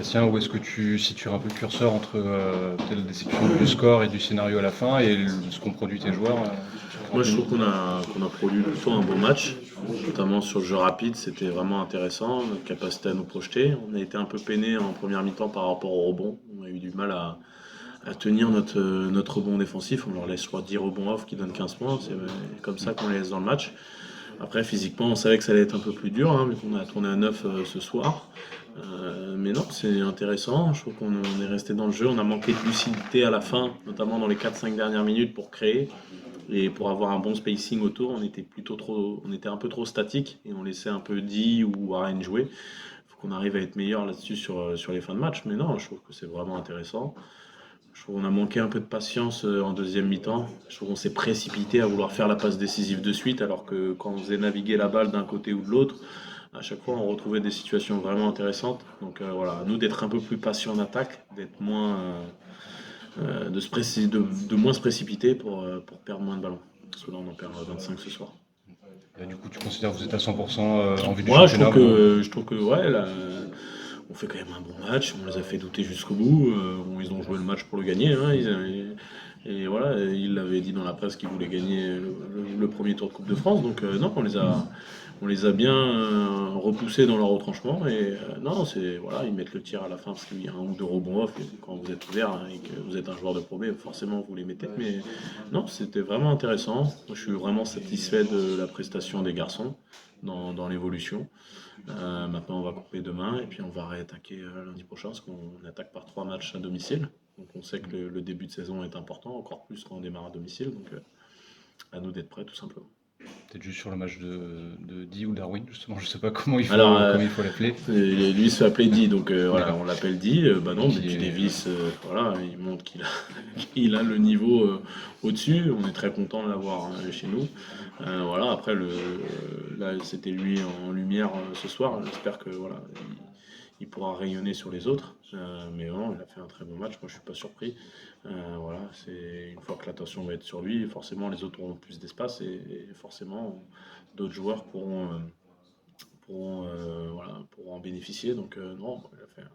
Bastien, où est-ce que tu situerais un peu le curseur entre peut-être la déception du score et du scénario à la fin et ce qu'ont produit tes joueurs sur Moi, 30 je trouve minutes? qu'on a produit plutôt un bon match, notamment sur le jeu rapide, c'était vraiment intéressant, notre capacité à nous projeter. On a été un peu peiné en première mi-temps par rapport au rebond. On a eu du mal à tenir notre rebond défensif. On leur laisse, je crois, 10 rebonds off qui donnent 15 points. C'est comme ça qu'on les laisse dans le match. Après, physiquement, on savait que ça allait être un peu plus dur, hein, vu qu'on a tourné à 9 ce soir. Mais non, c'est intéressant. Je trouve qu'on est resté dans le jeu. On a manqué de lucidité à la fin, notamment dans les 4-5 dernières minutes pour créer. Et pour avoir un bon spacing autour, on était un peu trop statique et on laissait un peu D ou Warren jouer. Il faut qu'on arrive à être meilleur là-dessus sur les fins de match. Mais non, je trouve que c'est vraiment intéressant. Je trouve qu'on a manqué un peu de patience en deuxième mi-temps. Je trouve qu'on s'est précipité à vouloir faire la passe décisive de suite, alors que quand on faisait naviguer la balle d'un côté ou de l'autre, à chaque fois on retrouvait des situations vraiment intéressantes. Donc voilà, à nous d'être un peu plus patient en attaque, d'être moins, de moins se précipiter pour perdre moins de ballons. Parce que là on en perd 25 ce soir. Et du coup, tu considères que vous êtes à 100% en vue du Moi championnat maintenant? je trouve que ouais, là, on fait quand même un bon match, on les a fait douter jusqu'au bout. Bon, ils ont joué le match pour le gagner, hein, et voilà, ils l'avaient dit dans la presse qu'ils voulaient gagner le premier tour de Coupe de France. Donc non, on les a bien repoussés dans leur retranchement. Et non, c'est voilà, ils mettent le tir à la fin parce qu'il y a un ou deux rebonds off. Et quand vous êtes ouvert, hein, et que vous êtes un joueur de Pro B, forcément vous les mettez. Mais non, c'était vraiment intéressant. Moi, je suis vraiment satisfait de la prestation des garçons dans l'évolution. Maintenant, on va couper demain et puis on va réattaquer lundi prochain parce qu'on attaque par 3 matchs à domicile. Donc on sait que le début de saison est important, encore plus quand on démarre à domicile. Donc à nous d'être prêts tout simplement. Peut-être juste sur le match de Dee ou Darwin, justement, je sais pas comment il Alors, faut, comment il faut l'appeler. lui se fait appeler Di, donc voilà, D'accord. on l'appelle Di. Bah non, Qui Benji est... Davis, voilà, il montre qu'il a, qu'il a le niveau au-dessus. On est très content de l'avoir chez nous. Voilà, après, là, c'était lui en lumière ce soir. J'espère que voilà, il pourra rayonner sur les autres. Mais non, il a fait un très bon match. Moi, je suis pas surpris. Voilà, c'est une fois que l'attention va être sur lui, forcément, les autres auront plus d'espace et forcément, d'autres joueurs pourront en bénéficier. Donc non, il a fait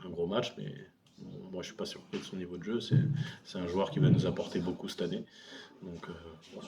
un gros match, mais bon, moi je suis pas surpris de son niveau de jeu. C'est un joueur qui va nous apporter beaucoup cette année. Donc voilà.